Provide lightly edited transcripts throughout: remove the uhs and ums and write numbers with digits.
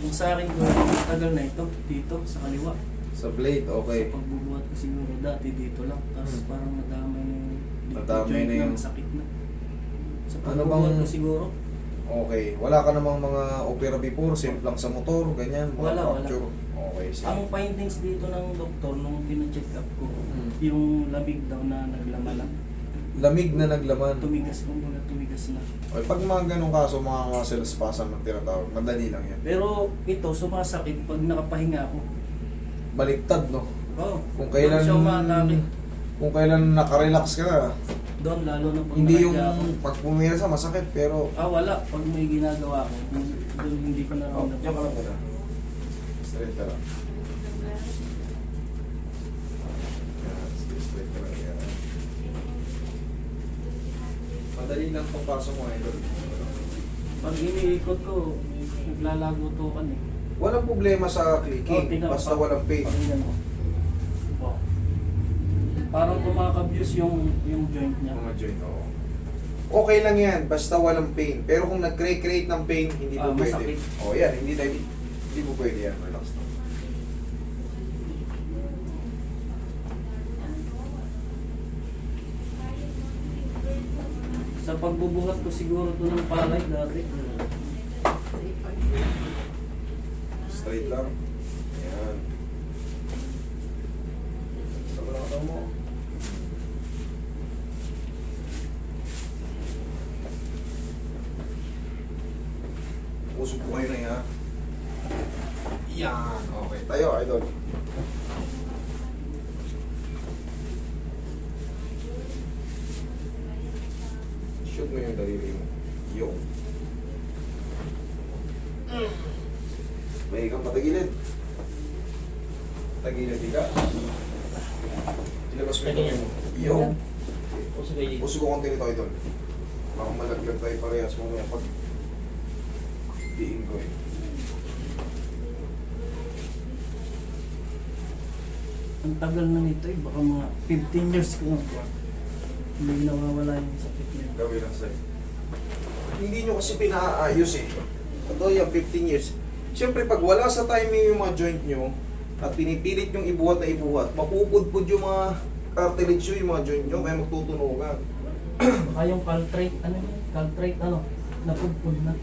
Yung sa akin ko, tagal na ito, dito, sa kaliwa. Sa blade, okay. Sa pagbubuhat ko siguro dati dito lang. Tapos parang nadamay na yung Nadamay joint na yung- sakit na. Sa Ano pagbubuhat bang- ko siguro, Okay. Wala ka namang mga opera before, simple lang sa motor, ganyan, mga Wala, fracture. Okay, sige. ang findings dito ng doktor nung pina-check up ko, yung lamig daw na naglaman na. Lamig na naglaman. Tumigas, kumbaga tumigas na. Okay, pag mga ganong kaso, mga muscle spasm ang tinatawag, madali lang yan. Pero ito, sumasakit pag nakapahinga ako. Baliktad, no? Oo. Kung kailan, Doon siya umatake. kung kailan nakarelax ka na, Doon, lalo na pag hindi yung nakahiga ako. pag pumirasa masakit, pero Wala. Pag may ginagawa ko, doon hindi ko oh, naramdaman. diyan ka lang muna. Straight ka lang. Yan, sige, straight ka lang. Yan. Madali lang papasok mo, idol. Pag iniikot ko, naglalagutukan eh. Walang problema sa clicking, tingnan basta pa. walang pain. Pakinggan mo. Oh. Parang kumakabuse yung joint niya. Mga joint, oo. Okay lang yan, basta walang pain. Pero kung nag-create ng pain, hindi po pwede. Masakit. O yan, hindi po pwede yan. Relax na. Sa pagbubuhat ko siguro ito ng palay dati. Straight lang. Yan. Sa balakang mo. Usog po kayo na yan, ha? Yan. Okay. Tayo, idol. Shoot mo yung daliri mo. Yung. May ikang patagilid. Tagilid ka. Ilabas mo yung kamay mo. Yung. Puso ko konti nito, idol. Baka malaglag tayo parehas mo nga pag diin ko eh. Ang tagal na nito eh. Baka mga 15 years ko na. Hindi nawawala yung sakit niya. Gawin lang sa'yo. Hindi nyo kasi pinaayos eh. Ito yung 15 years. Siyempre pag wala sa timing yung mga joint nyo at pinipilit yung ibuhat na ibuhat, mapupudpud yung mga cartilage nyo, yung mga joint nyo, kaya magtutunugan. Baka yung caltrate, napudpud na.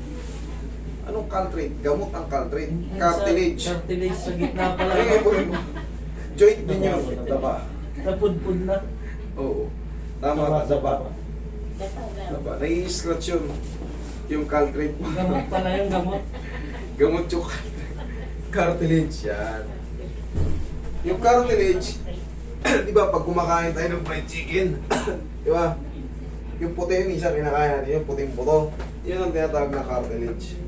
Anong caltrate? Gamot ang caltrate. Yung Cartilage. Sa cartilage sa gitna pala. Ay, joint ninyo. Daba. Napudpud na. Oo. Tama ka, daba. Daba. Nai-scratch yun. Yung caltrate. Gamot pala yung gamot. Gamot yung cartilage. Yan. Yung cartilage, di ba, pag kumakain tayo ng fried chicken, di ba, yung puti yung isa kinakain natin, yung puting puto, yun ang tinatawag na cartilage.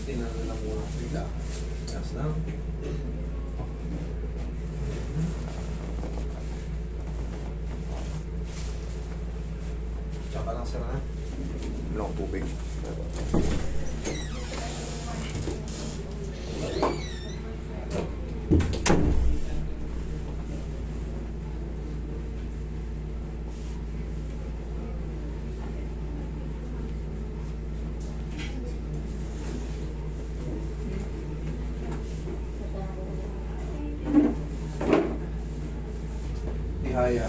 Tingnan na lang muna bigla. Yes lang. Tsaka lang sila na. Long tubig. Tihaya.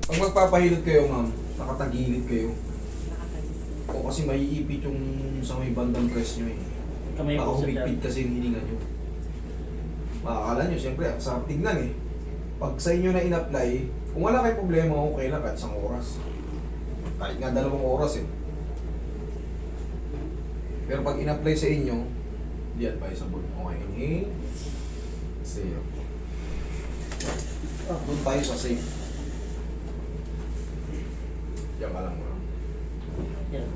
Pag magpapahilot kayo, ma'am, nakatagilid kayo. O kasi maiipit yung sa may bandang press nyo eh. Kamay po sa Nakahumipit dyan. kasi yung hininga nyo. Makakala nyo, siyempre, sa tignan eh. Pag sa inyo na in-apply, kung wala kayong problema, okay lang kahit isang oras. Kahit nga 2 oras eh. Pero pag in-apply sa inyo, Di advisable. Okay, inhale. Exhale. Doon tayo sa safe. Diyan ka lang muna. Yan.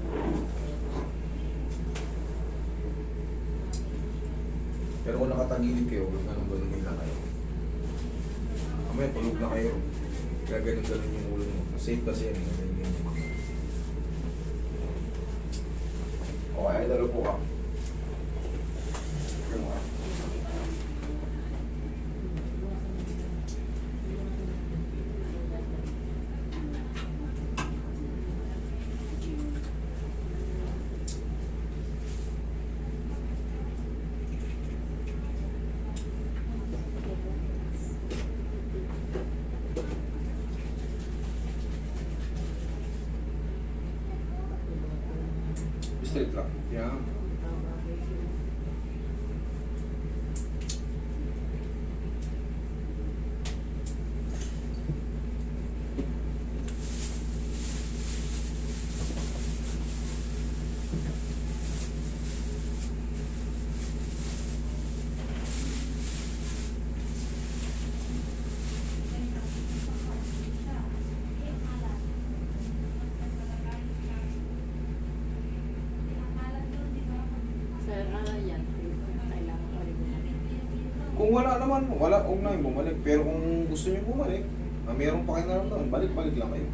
Pero kung nakatagilid kayo, ganun nila kayo. Mamaya, tulog na kayo. Gaganon-ganon yung ulo mo. Safe kasi yan. Ganyan. Okay, ay dalo po ka. Ganun ka. Straight lang. Yan. Sir, ano yan? Kailangan ko rin bumalik. Kung wala naman, wala, huwag na yung bumalik. Pero kung gusto nyo bumalik, mayroon pa kayo naramdaman, balik-balik lang kayo.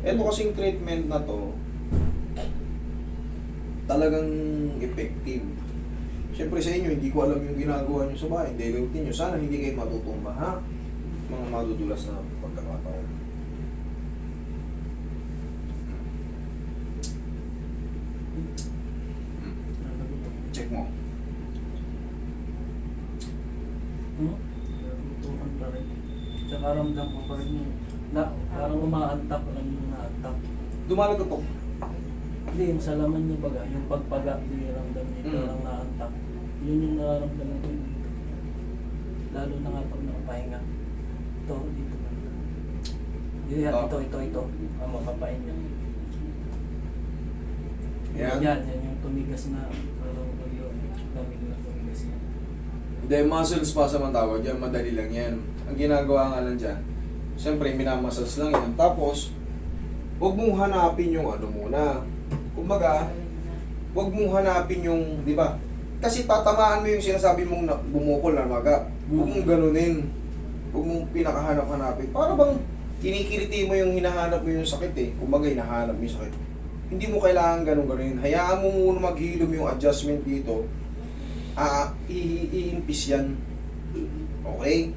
Ito kasing treatment na to, talagang effective. Siyempre sa inyo, hindi ko alam yung ginagawa nyo sa bahay. Daily routine nyo. Sana hindi kayo matutumba, ha? Mga madudulas na pagkakataon. Check mo. Tutukan pa rin. Tsaka ramdam ko pa rin yung parang umaantak lang yung naantak. Dumalagotok. Hindi, yung sa laman niya baga, yung pagpaga, hindi ramdam niya, parang naantak. Yun yung nararamdaman ko dito. Lalo na nga pag nakapahinga. Ito, dito. Ito. Ang makapain niya. Yan. Yan yung tumigas na, parang yung lamig na tumigas na. Hindi, muscle spasm ang tawag yan. Madali lang yan. Ang ginagawa nga lang dyan, siyempre, minamassage lang yan. Tapos, huwag mong hanapin yung ano muna. Kumbaga, huwag mong hanapin yung, di ba? Kasi tatamaan mo yung sinasabi mong bumukol na maga. Huwag mong ganunin. Huwag mong pinakahanap-hanapin. Para bang kinikiliti mo yung hinahanap mo yung sakit eh. Kumbaga, hinahanap mo yung sakit. Hindi mo kailangan ganun-ganunin. Hayaan mo muna maghilom yung adjustment dito. Iimpis yan. Okay?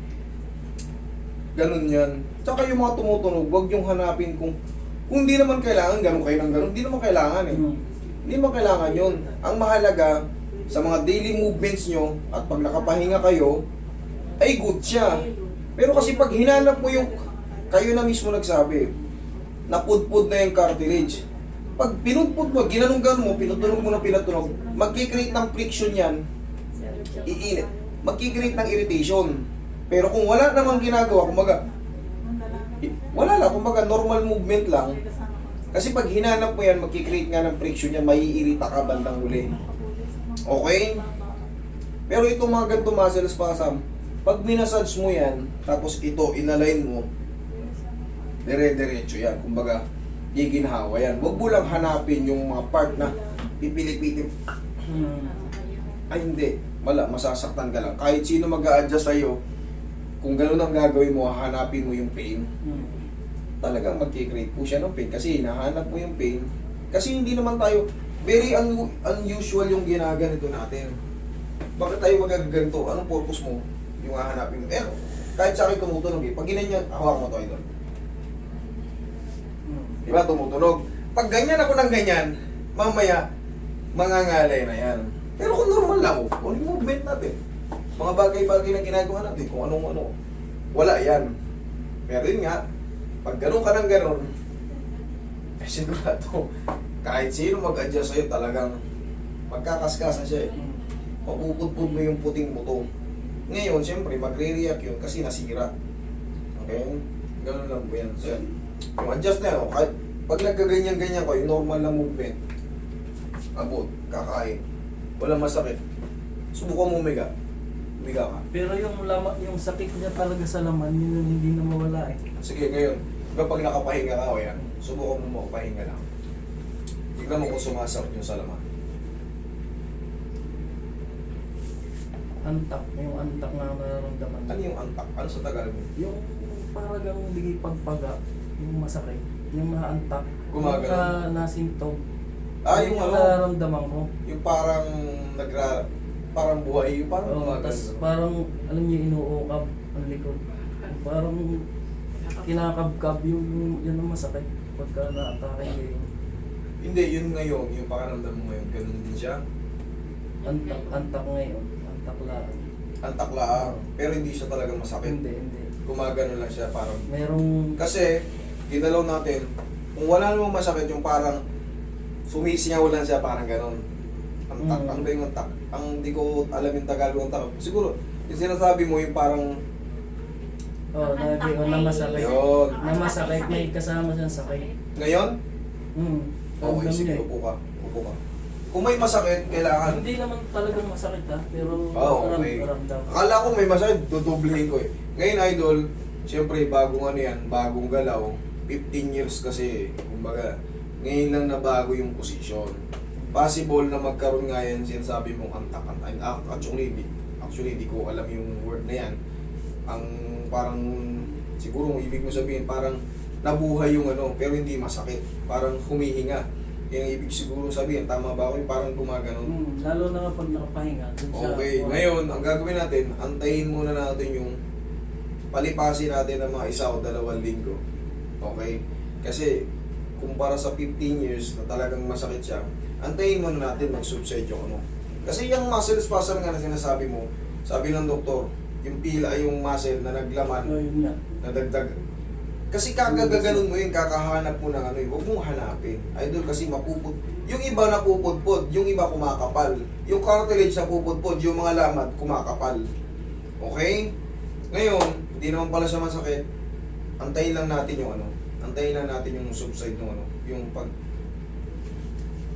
Ganun yan. Tsaka yung mga tumutunog, huwag yung hanapin kung hindi naman kailangan, ganun kayo ng ganun. Hindi naman kailangan eh. Hindi naman kailangan yun. Ang mahalaga, sa mga daily movements nyo, at pag nakapahinga kayo, ay good siya. Pero kasi pag hinanap mo yung, kayo na mismo nagsabi, napudpud na yung cartilage. Pag pinudpud mo, ginanong-ganon mo, pinutunog mo na pinutunog, magkikreate ng friction yan, iinit. Magkikreate ng irritation. Pero kung wala namang ginagawa, kumbaga, wala lang, kumbaga normal movement lang. Kasi pag hinanap mo yan, magkikreate nga ng friction yan, maiirita ka bandang huli. Okay? Pero itong mga ganito muscle spasm, pag minasage mo yan, tapos ito, inalign mo, dire-diretso yan. Kumbaga, giginhawa yan. Huwag mo lang hanapin yung mga part na pipilip-pilip. Ay hindi, wala, masasaktan ka lang. Kahit sino mag-a-adjust sa'yo, kung gano'n ang gagawin mo, hanapin mo yung pain, talagang magkikreate po siya ng pain. Kasi hinahanap mo yung pain. Kasi hindi naman tayo, very unusual yung ginaganito natin. Bakit tayo magaganto? Anong purpose mo? Yung hahanapin mo. Eh, kahit sa akin tumutunog eh. Pag ginanyan, hawak mo to idol. Diba, tumutunog. Pag ganyan ako ng ganyan, mamaya, mangangalay na yan. Pero kung normal lang, only movement natin. Mga bagay-bagay na ginagawa natin, kung anong-ano. Wala yan. Pero yun nga, pag ganun ka ng ganun, eh sigurado, kahit sino mag-adjust sa'yo, talagang magkakaskasan siya eh. Mapupudpud mo yung puting buto. Ngayon, siyempre, magre-react yun kasi nasira. Okay? Ganun lang po yan. So, yung adjust na yan, kahit pag nagkaganyan-ganyan ko, yung normal na movement, abot, kakain. walang masakit. Subukan mo umiga. Umiga ka. Pero yung sakit niya talaga sa laman, yun yung hindi na mawala eh. Sige, ngayon, kapag nakapahinga ka, o yan, subukan mo makapahinga lang. Tignan mo kung sumasakit yung sa laman. Antak, yung antak na nararamdaman. Ano yung antak? Ano sa Tagalog? Yung paragang bigay pagpaga, yung masakit, yung naantak, Gumagano. yung nasintob. Yung ano, nararamdaman ko. yung parang parang buhay, yung parang Oo, gumagano. tas parang, alam niyo, inuukab ang likod. Parang kinakabkab yun ang masakit pagka na-atake yun. Hindi, yun ngayon, yung pakiramdam mo ngayon, ganun din siya. Antak ngayon, antak lang. Antak lang, pero hindi siya talagang masakit. Hindi. Gumagano lang siya, parang. Merong, Kasi, ginalaw natin, kung wala namang masakit, yung parang sumisingaw lang siya, parang ganon. Antak, Mm. ano ba yung antak? Ang di ko alam yung Tagalog antak. Siguro, yung sinasabi mo, yung parang, na masakit. Yun. Na masakit, may kasama siyang sakit. ngayon, okay, Ramdam sige, niya eh. upo ka. Upo ka. Kung may masakit, kailangan. Hindi naman talagang masakit ha, pero Okay. ramdam. Akala ko may masakit, dudublehin ko eh. Ngayon, idol, siyempre, bagong ano yan, bagong galaw. 15 years kasi, kumbaga, ngayon lang na bago yung posisyon. Possible na magkaroon nga yan, sinasabi mong antak-antak. Actually, hindi ko alam yung word na yan. Ang parang, siguro, ibig mo sabihin, parang nabuhay yung ano, pero hindi masakit. Parang humihinga. Yung ibig siguro sabihin, tama ba ako? Yung parang gumaganon. Lalo na kapag nakapahinga. dun siya. Okay, ngayon, ang gagawin natin, antayin muna natin yung palipasin natin ng mga 1 o 2 linggo. Okay? Kasi, kumpara sa 15 years na talagang masakit siya, antayin muna natin mag-subside yung ano. Kasi yung muscle spasm nga na sinasabi mo, sabi ng doktor, yung pila, yung muscle na naglaman, Yun nga. nadagdag. Kasi kagaganon mo yun, kakahanap mo ng ano yun, huwag mong hanapin. Idol, kasi mapuput. Yung iba napupudpod, yung iba kumakapal. Yung cartilage napupudpod, yung mga lamat kumakapal. Okay? Ngayon, hindi naman pala siya masakit. Antayin lang natin yung ano. Antayin lang natin yung subside ng ano.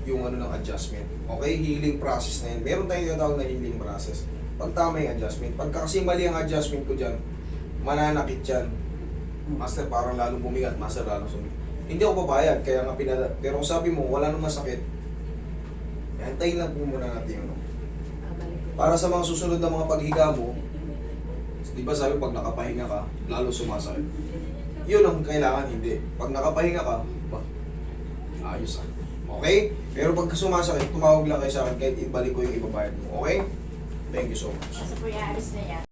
Yung ano ng adjustment. Okay? Healing process na yun. Meron tayong tinatawag na healing process. Pag tama yung adjustment. Pagka kasi mali ang adjustment ko dyan, mananakit yan. Master, parang lalong bumigat. Master, lalong sumigat. Hindi ako papayag, kaya nga pero kung sabi mo, wala namang sakit, antayin lang po muna natin yung ano. Para sa mga susunod na mga paghiga mo, di ba sabi pag nakapahinga ka, lalo sumasakit. Yun ang kailangan, hindi. Pag nakapahinga ka, ayos ah. Okay? Pero pag sumasakit, tumawag lang kayo sa akin kahit ibalik ko yung ibabayad mo. Okay? Thank you so much. Kasi po yung alis na yan.